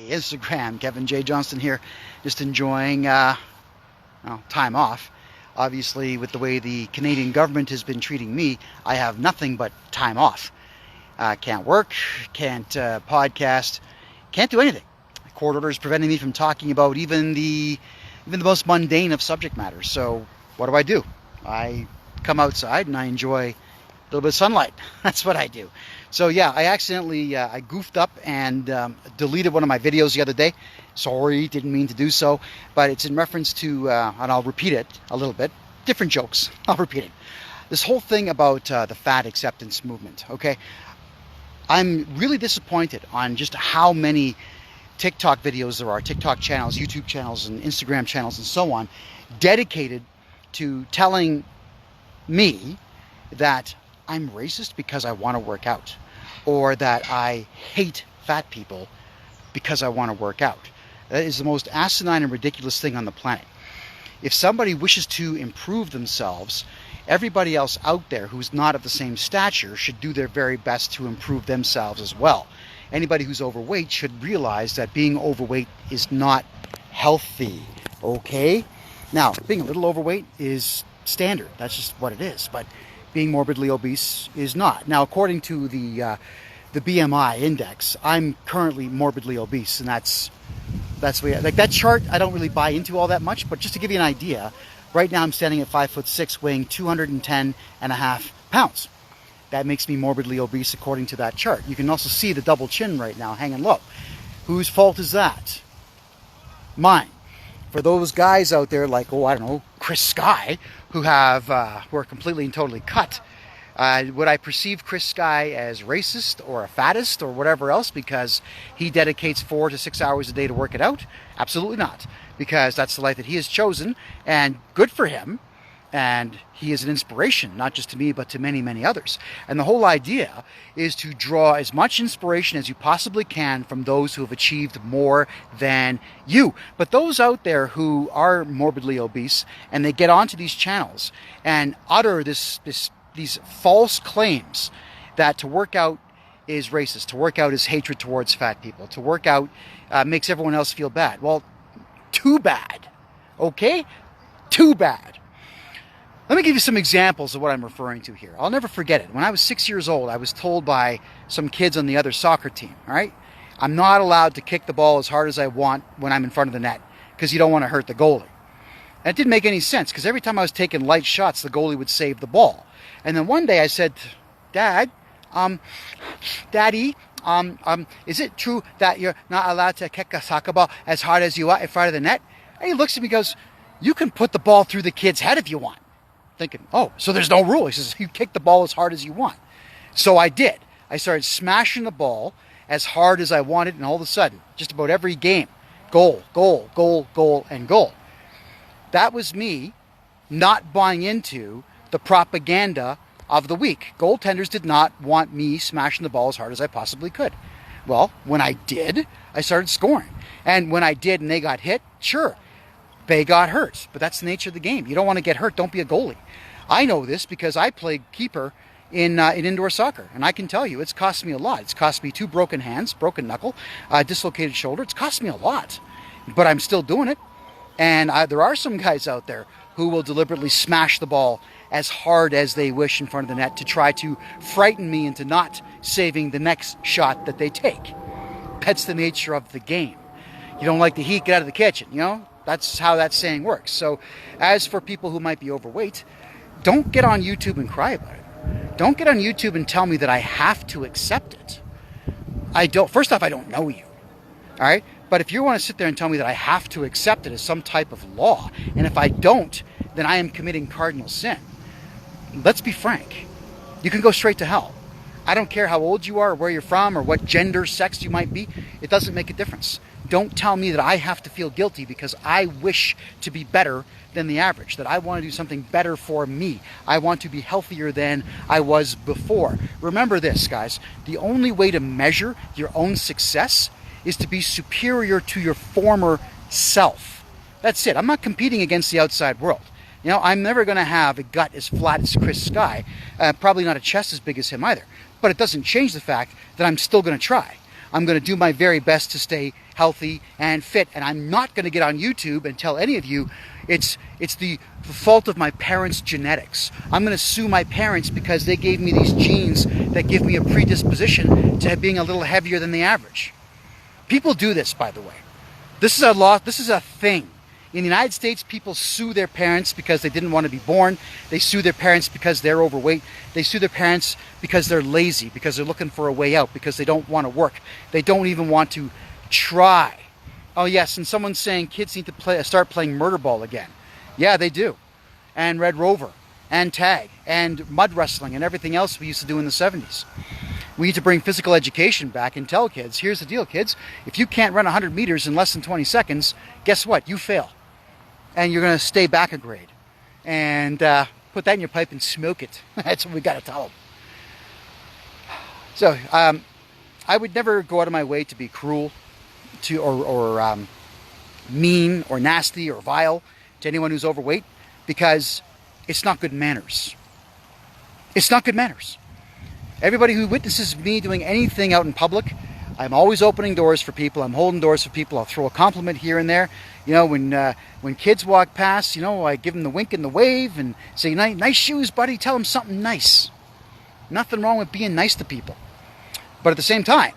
Instagram. Kevin J. Johnston here, just enjoying time off. Obviously, with the way the Canadian government has been treating me, I have nothing but time off. Can't work, can't podcast, can't do anything. Court orders preventing me from talking about even the most mundane of subject matters. So what do? I come outside and I enjoy a little bit of sunlight. That's what I do. So yeah, I accidentally I goofed up and deleted one of my videos the other day. Sorry, didn't mean to do so, but it's in reference to, and I'll repeat it a little bit, different jokes, I'll repeat it. This whole thing about the fat acceptance movement, okay? I'm really disappointed on just how many TikTok videos there are, TikTok channels, YouTube channels, and Instagram channels, and so on, dedicated to telling me that I'm racist because I want to work out, or that I hate fat people because I want to work out. That is the most asinine and ridiculous thing on the planet. If somebody wishes to improve themselves, everybody else out there who's not of the same stature should do their very best to improve themselves as well. Anybody who's overweight should realize that being overweight is not healthy, okay? Now, being a little overweight is standard. That's just what it is. But being morbidly obese is not. Now, according to the BMI index, I'm currently morbidly obese, and that's like that chart I don't really buy into all that much, but just to give you an idea, right now I'm standing at 5'6", weighing 210.5 pounds. That makes me morbidly obese according to that chart. You can also see the double chin right now hanging low. Whose fault is that? Mine. For those guys out there like, I don't know, Chris Sky, who are completely and totally cut, would I perceive Chris Sky as racist or a fattest or whatever else because he dedicates 4 to 6 hours a day to work it out? Absolutely not, because that's the life that he has chosen, and good for him. And he is an inspiration, not just to me, but to many, many others. And the whole idea is to draw as much inspiration as you possibly can from those who have achieved more than you. But those out there who are morbidly obese and they get onto these channels and utter these false claims that to work out is racist, to work out is hatred towards fat people, to work out makes everyone else feel bad. Well, too bad, okay? Too bad. Let me give you some examples of what I'm referring to here. I'll never forget it. When I was 6 years old, I was told by some kids on the other soccer team, all right, I'm not allowed to kick the ball as hard as I want when I'm in front of the net because you don't want to hurt the goalie. And it didn't make any sense because every time I was taking light shots, the goalie would save the ball. And then one day I said, Daddy, is it true that you're not allowed to kick a soccer ball as hard as you want in front of the net? And he looks at me and goes, you can put the ball through the kid's head if you want. Thinking, oh, so there's no rule. He says, you kick the ball as hard as you want. So I did. I started smashing the ball as hard as I wanted, and all of a sudden, just about every game, goal, goal, goal, goal, and goal. That was me not buying into the propaganda of the week. Goaltenders did not want me smashing the ball as hard as I possibly could. Well, when I did, I started scoring. And when I did and they got hit, sure, they got hurt, but that's the nature of the game. You don't want to get hurt, don't be a goalie. I know this because I played keeper in indoor soccer, and I can tell you it's cost me a lot. It's cost me 2 broken hands, broken knuckle, dislocated shoulder. It's cost me a lot, but I'm still doing it. And there are some guys out there who will deliberately smash the ball as hard as they wish in front of the net to try to frighten me into not saving the next shot that they take. That's the nature of the game. You don't like the heat, get out of the kitchen, you know? That's how that saying works. So as for people who might be overweight, don't get on YouTube and cry about it. Don't get on YouTube and tell me that I have to accept it. First off, I don't know you. All right? But if you want to sit there and tell me that I have to accept it as some type of law, and if I don't, then I am committing cardinal sin. Let's be frank. You can go straight to hell. I don't care how old you are or where you're from or what gender, sex you might be. It doesn't make a difference. Don't tell me that I have to feel guilty because I wish to be better than the average, that I want to do something better for me. I want to be healthier than I was before. Remember this, guys. The only way to measure your own success is to be superior to your former self. That's it. I'm not competing against the outside world. You know, I'm never going to have a gut as flat as Chris Sky, probably not a chest as big as him either. But it doesn't change the fact that I'm still going to try. I'm going to do my very best to stay healthy and fit. And I'm not going to get on YouTube and tell any of you it's the fault of my parents' genetics. I'm going to sue my parents because they gave me these genes that give me a predisposition to being a little heavier than the average. People do this, by the way. This is a law. This is a thing. In the United States, people sue their parents because they didn't want to be born. They sue their parents because they're overweight. They sue their parents because they're lazy, because they're looking for a way out, because they don't want to work. They don't even want to try. Oh yes, and someone's saying kids need to start playing murder ball again. Yeah, they do. And Red Rover, and tag, and mud wrestling, and everything else we used to do in the 70s. We need to bring physical education back and tell kids, here's the deal, kids. If you can't run 100 meters in less than 20 seconds, guess what? You fail. And you're going to stay back a grade. And put that in your pipe and smoke it. That's what we got to tell them. So I would never go out of my way to be cruel to or mean or nasty or vile to anyone who's overweight, because it's not good manners. It's not good manners. Everybody who witnesses me doing anything out in public, I'm always opening doors for people. I'm holding doors for people. I'll throw a compliment here and there. You know, when kids walk past, you know, I give them the wink and the wave and say, nice shoes, buddy. Tell them something nice. Nothing wrong with being nice to people. But at the same time,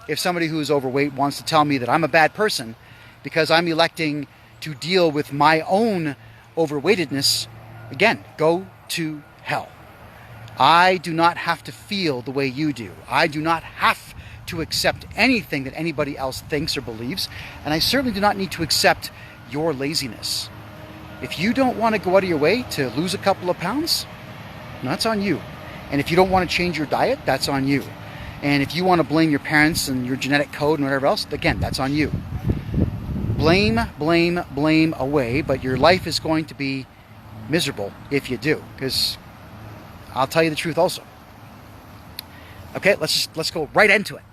if somebody who is overweight wants to tell me that I'm a bad person because I'm electing to deal with my own overweightedness, again, go to hell. I do not have to feel the way you do. I do not have to accept anything that anybody else thinks or believes, and I certainly do not need to accept your laziness. If you don't want to go out of your way to lose a couple of pounds, that's on you. And if you don't want to change your diet, that's on you. And if you want to blame your parents and your genetic code and whatever else, again, that's on you. Blame, blame, blame away, but your life is going to be miserable if you do, because I'll tell you the truth also. Okay, let's go right into it.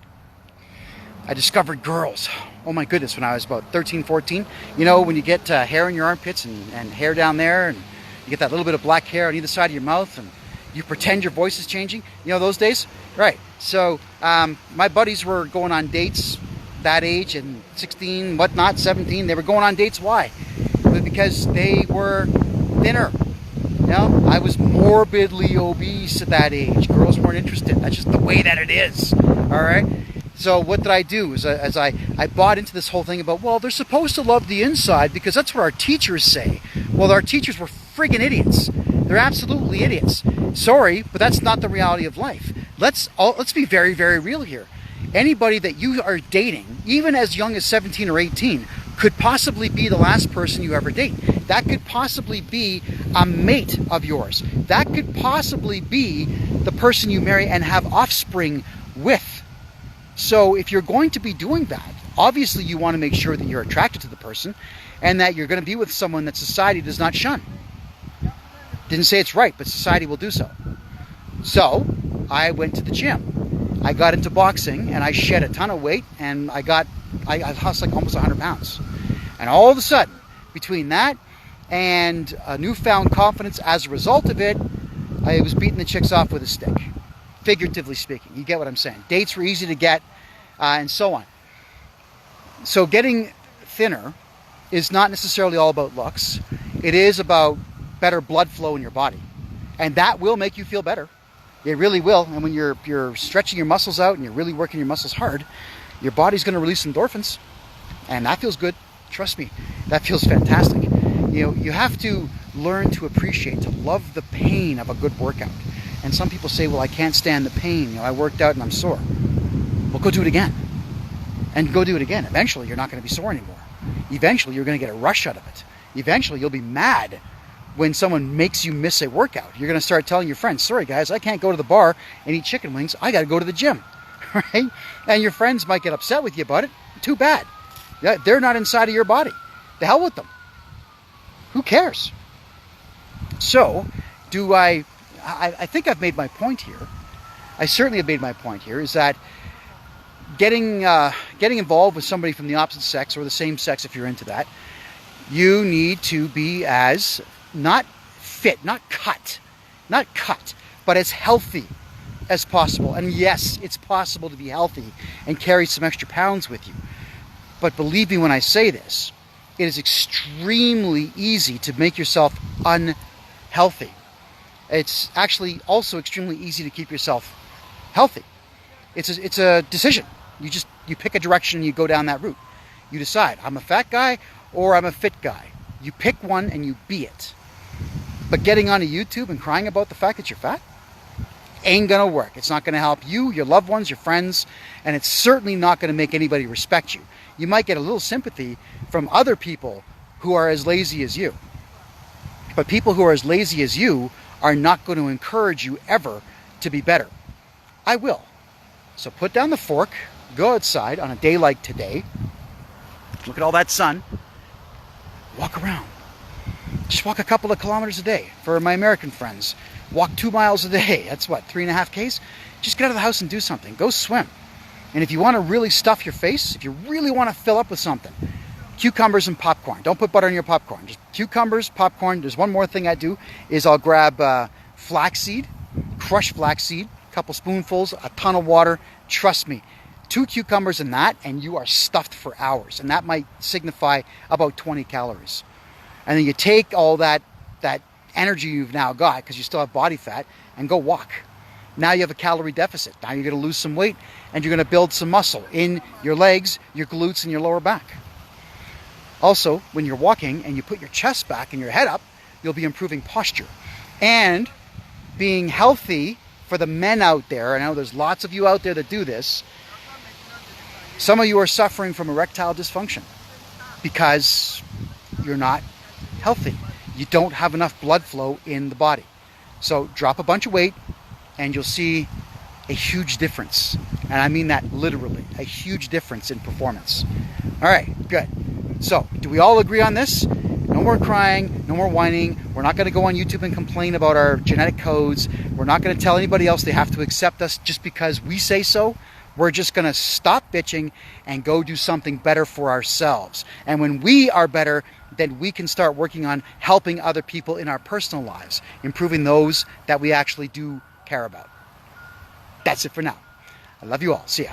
I discovered girls. Oh my goodness, when I was about 13, 14. You know, when you get hair in your armpits and hair down there, and you get that little bit of black hair on either side of your mouth, and you pretend your voice is changing. You know those days? Right. So my buddies were going on dates that age, and 16, whatnot, 17. They were going on dates. Why? It was because they were thinner. You know, I was morbidly obese at that age. Girls weren't interested. That's just the way that it is. All right. So what did I do? As I bought into this whole thing about, well, they're supposed to love the inside because that's what our teachers say. Well, our teachers were friggin' idiots. They're absolutely idiots. Sorry, but that's not the reality of life. Let's be very, very real here. Anybody that you are dating, even as young as 17 or 18, could possibly be the last person you ever date. That could possibly be a mate of yours. That could possibly be the person you marry and have offspring with. So if you're going to be doing that, obviously you want to make sure that you're attracted to the person and that you're going to be with someone that society does not shun. Didn't say it's right, but society will do so. So I went to the gym. I got into boxing and I shed a ton of weight, and I lost like almost 100 pounds. And all of a sudden, between that and a newfound confidence as a result of it, I was beating the chicks off with a stick. Figuratively speaking, you get what I'm saying. Dates were easy to get, and so on. So getting thinner is not necessarily all about looks. It is about better blood flow in your body, and that will make you feel better. It really will. And when you're stretching your muscles out and you're really working your muscles hard, your body's going to release endorphins, and that feels good. Trust me, that feels fantastic. You know, you have to learn to appreciate, to love the pain of a good workout. And some people say, well, I can't stand the pain. You know, I worked out and I'm sore. Well, go do it again. And go do it again. Eventually, you're not going to be sore anymore. Eventually, you're going to get a rush out of it. Eventually, you'll be mad when someone makes you miss a workout. You're going to start telling your friends, sorry, guys, I can't go to the bar and eat chicken wings. I got to go to the gym. Right? And your friends might get upset with you about it. Too bad. They're not inside of your body. The hell with them. Who cares? So, I think I've made my point here. I certainly have made my point here, is that getting involved with somebody from the opposite sex or the same sex, if you're into that, you need to be as not fit, not cut, but as healthy as possible. And yes, it's possible to be healthy and carry some extra pounds with you. But believe me when I say this, it is extremely easy to make yourself unhealthy. It's actually also extremely easy to keep yourself healthy. It's a decision. You pick a direction and you go down that route. You decide, I'm a fat guy or I'm a fit guy. You pick one and you be it. But getting onto YouTube and crying about the fact that you're fat ain't gonna work. It's not gonna help you, your loved ones, your friends, and it's certainly not gonna make anybody respect you. You might get a little sympathy from other people who are as lazy as you. But people who are as lazy as you are not going to encourage you ever to be better. I will. So put down the fork, go outside on a day like today, look at all that sun, walk around. Just walk a couple of kilometers a day. For my American friends, walk 2 miles a day. That's what, 3.5 Ks? Just get out of the house and do something. Go swim. And if you want to really stuff your face, if you really want to fill up with something, cucumbers and popcorn. Don't put butter in your popcorn. Just cucumbers, popcorn. There's one more thing I do is I'll grab flaxseed, crushed flaxseed, a couple spoonfuls, a ton of water. Trust me, 2 cucumbers in that and you are stuffed for hours. And that might signify about 20 calories. And then you take all that energy you've now got, because you still have body fat, and go walk. Now you have a calorie deficit. Now you're going to lose some weight and you're going to build some muscle in your legs, your glutes, and your lower back. Also, when you're walking and you put your chest back and your head up, you'll be improving posture. And being healthy for the men out there, I know there's lots of you out there that do this, some of you are suffering from erectile dysfunction because you're not healthy. You don't have enough blood flow in the body. So drop a bunch of weight and you'll see a huge difference. And I mean that literally, a huge difference in performance. All right, good. So do we all agree on this? No more crying, no more whining. We're not going to go on YouTube and complain about our genetic codes. We're not going to tell anybody else they have to accept us just because we say so. We're just going to stop bitching and go do something better for ourselves. And when we are better, then we can start working on helping other people in our personal lives, improving those that we actually do care about. That's it for now. I love you all. See ya.